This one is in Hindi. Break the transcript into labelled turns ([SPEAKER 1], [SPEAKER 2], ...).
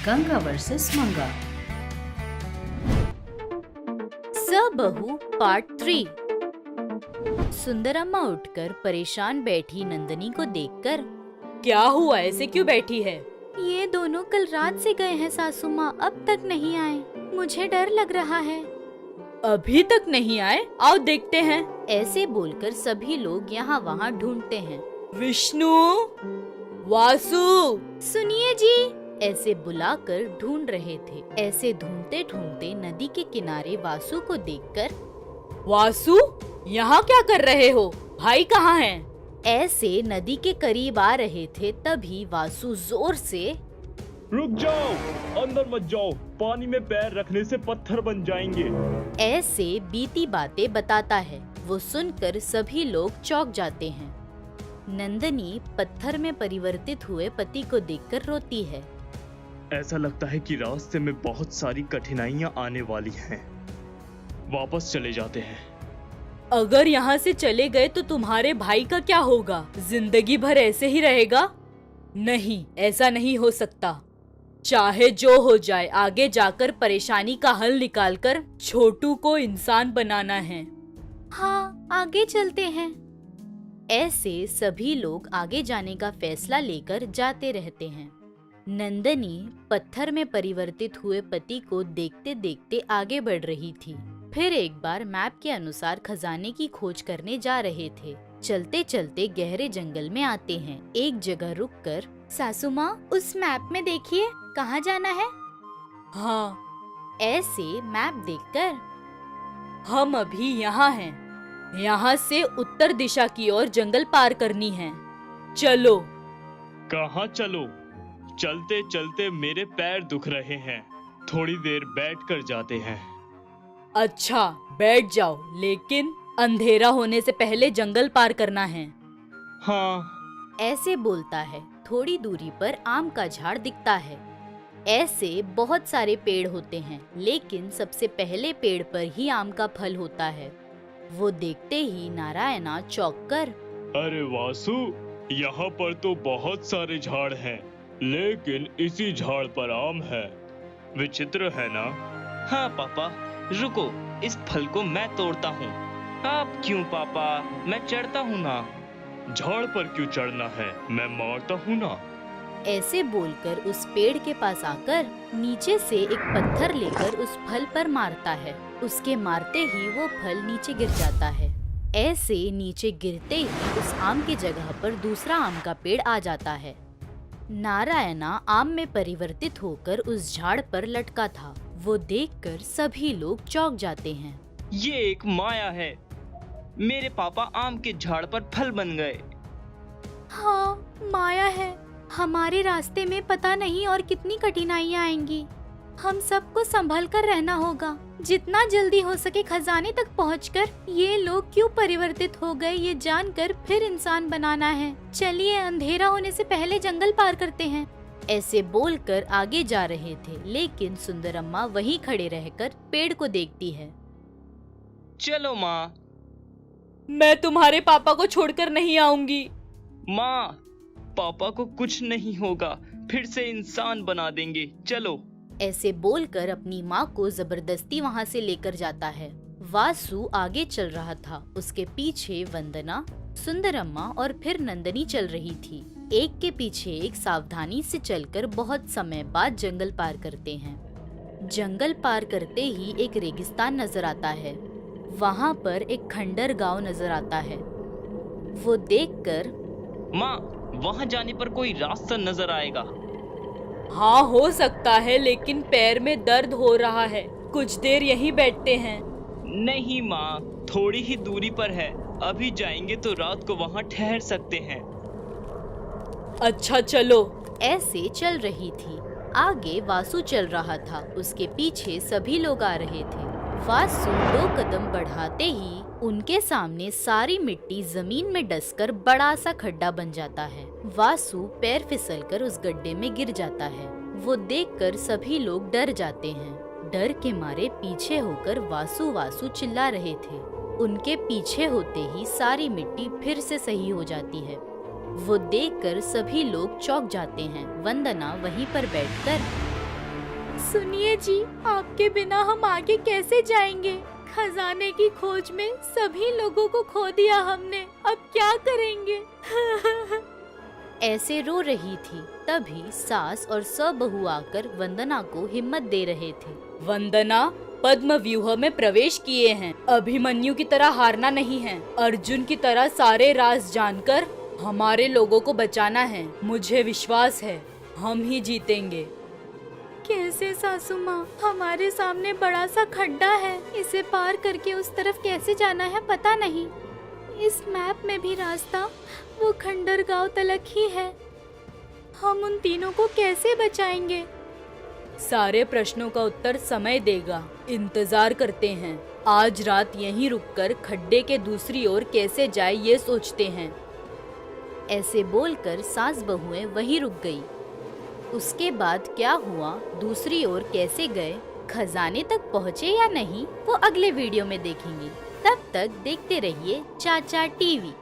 [SPEAKER 1] गंगा वर्सेस मंगा।
[SPEAKER 2] सबहू पार्ट 3। सुंदरम्मा उठकर परेशान बैठी नंदनी को देखकर, क्या हुआ, ऐसे क्यों बैठी है? ये दोनों कल रात से गए हैं सासू माँ, अब तक नहीं आए। मुझे डर लग रहा है। अभी तक नहीं आए? आओ देखते हैं। ऐसे बोलकर सभी लोग यहाँ वहाँ ढूंढते हैं। विष्णु, वासु, सुनिए जी, ऐसे बुलाकर ढूंढ रहे थे। ऐसे ढूंढते ढूंढते नदी के किनारे वासु को देखकर, वासु यहाँ क्या कर रहे हो? भाई कहाँ हैं? ऐसे नदी के करीब आ रहे थे तभी वासु जोर से,
[SPEAKER 3] रुक जाओ, अंदर मत जाओ, पानी में पैर रखने से पत्थर बन जाएंगे।
[SPEAKER 2] ऐसे बीती बातें बताता है। वो सुनकर सभी लोग चौंक जाते हैं। नंदनी पत्थर में परिवर्तित हुए पति को देखकर रोती है।
[SPEAKER 3] ऐसा लगता है कि रास्ते में बहुत सारी कठिनाइयां आने वाली हैं। वापस चले जाते हैं।
[SPEAKER 2] अगर यहाँ से चले गए तो तुम्हारे भाई का क्या होगा? जिंदगी भर ऐसे ही रहेगा? नहीं, ऐसा नहीं हो सकता। चाहे जो हो जाए, आगे जाकर परेशानी का हल निकालकर छोटू को इंसान बनाना है। हाँ, आगे चलते हैं। ऐसे सभी लोग आगे जाने का फैसला लेकर जाते रहते हैं। नंदनी पत्थर में परिवर्तित हुए पति को देखते देखते आगे बढ़ रही थी। फिर एक बार मैप के अनुसार खजाने की खोज करने जा रहे थे। चलते चलते गहरे जंगल में आते हैं। एक जगह रुककर, सासू माँ, उस मैप में देखिए, कहाँ जाना है? हाँ। ऐसे मैप देखकर, हम अभी यहाँ हैं। यहाँ से उत्तर दिशा की ओर जंगल पार करनी है। चलो।
[SPEAKER 3] कहाँ चलो? चलते चलते मेरे पैर दुख रहे हैं, थोड़ी देर बैठ कर जाते हैं।
[SPEAKER 2] अच्छा, बैठ जाओ, लेकिन अंधेरा होने से पहले जंगल पार करना है।
[SPEAKER 3] हाँ।
[SPEAKER 2] ऐसे बोलता है। थोड़ी दूरी पर आम का झाड़ दिखता है। ऐसे बहुत सारे पेड़ होते हैं, लेकिन सबसे पहले पेड़ पर ही आम का फल होता है। वो देखते ही नारायणा चौंक कर,
[SPEAKER 3] अरे वासु, यहाँ पर तो बहुत सारे झाड़ हैं, लेकिन इसी झाड़ पर आम है। विचित्र है ना?
[SPEAKER 4] हाँ पापा, रुको, इस फल को मैं तोड़ता हूँ। आप क्यों पापा? मैं चढ़ता हूँ ना।
[SPEAKER 3] झाड़ पर क्यों चढ़ना है? मैं मारता हूँ ना।
[SPEAKER 2] ऐसे बोलकर उस पेड़ के पास आकर नीचे से एक पत्थर लेकर उस फल पर मारता है। उसके मारते ही वो फल नीचे गिर जाता है। ऐसे नीचे गिरते ही उस आम की जगह पर दूसरा आम का पेड़ आ जाता है। नारायणा आम में परिवर्तित होकर उस झाड़ पर लटका था। वो देखकर सभी लोग चौंक जाते हैं।
[SPEAKER 4] ये एक माया है। मेरे पापा आम के झाड़ पर फल बन गए।
[SPEAKER 2] हाँ, माया है। हमारे रास्ते में पता नहीं और कितनी कठिनाइयाँ आएंगी। हम सबको संभल कर रहना होगा। जितना जल्दी हो सके खजाने तक पहुंचकर ये लोग क्यों परिवर्तित हो गए ये जानकर फिर इंसान बनाना है। चलिए, अंधेरा होने से पहले जंगल पार करते हैं। ऐसे बोलकर आगे जा रहे थे, लेकिन सुंदरम्मा वहीं खड़े रहकर पेड़ को देखती है।
[SPEAKER 4] चलो माँ।
[SPEAKER 2] मैं तुम्हारे पापा को छोड़कर नहीं आऊंगी।
[SPEAKER 4] माँ, पापा को कुछ नहीं होगा, फिर से इंसान बना देंगे, चलो।
[SPEAKER 2] ऐसे बोलकर अपनी माँ को जबरदस्ती वहाँ से लेकर जाता है। वासु आगे चल रहा था, उसके पीछे वंदना, सुंदरम्मा और फिर नंदनी चल रही थी। एक के पीछे एक सावधानी से चलकर बहुत समय बाद जंगल पार करते हैं। जंगल पार करते ही एक रेगिस्तान नजर आता है। वहाँ पर एक खंडर गांव नजर आता है। वो देखकर,
[SPEAKER 4] माँ, वहाँ जाने पर कोई रास्ता नजर आएगा।
[SPEAKER 2] हाँ, हो सकता है, लेकिन पैर में दर्द हो रहा है। कुछ देर यहीं बैठते हैं।
[SPEAKER 4] नहीं माँ, थोड़ी ही दूरी पर है। अभी जाएंगे तो रात को वहाँ ठहर सकते हैं।
[SPEAKER 2] अच्छा, चलो। ऐसे चल रही थी। आगे वासु चल रहा था, उसके पीछे सभी लोग आ रहे थे। वासु 2 कदम बढ़ाते ही उनके सामने सारी मिट्टी जमीन में डसकर बड़ा सा खड्डा बन जाता है। वासु पैर फिसलकर उस गड्ढे में गिर जाता है। वो देखकर सभी लोग डर जाते हैं। डर के मारे पीछे होकर वासु वासु चिल्ला रहे थे। उनके पीछे होते ही सारी मिट्टी फिर से सही हो जाती है। वो देखकर सभी लोग चौंक जाते हैं। वंदना वहीं पर बैठकर, सुनिए जी, आपके बिना हम आगे कैसे जाएंगे? खजाने की खोज में सभी लोगों को खो दिया हमने, अब क्या करेंगे? ऐसे रो रही थी तभी सास और सब बहू आकर वंदना को हिम्मत दे रहे थे। वंदना, पद्म व्यूह में प्रवेश किए हैं, अभिमन्यु की तरह हारना नहीं है। अर्जुन की तरह सारे राज जानकर हमारे लोगों को बचाना है। मुझे विश्वास है हम ही जीतेंगे। कैसे सासू माँ? हमारे सामने बड़ा सा खड्डा है, इसे पार करके उस तरफ कैसे जाना है पता नहीं। इस मैप में भी रास्ता वो खंडर गांव तलक ही है। हम उन तीनों को कैसे बचाएंगे? सारे प्रश्नों का उत्तर समय देगा, इंतजार करते हैं। आज रात यहीं रुककर खड्डे के दूसरी ओर कैसे जाए ये सोचते हैं। ऐसे बोलकर सास बहुएं वहीं रुक गई। उसके बाद क्या हुआ, दूसरी ओर कैसे गए, खजाने तक पहुँचे या नहीं, वो अगले वीडियो में देखेंगे। तब तक देखते रहिए चाचा टीवी।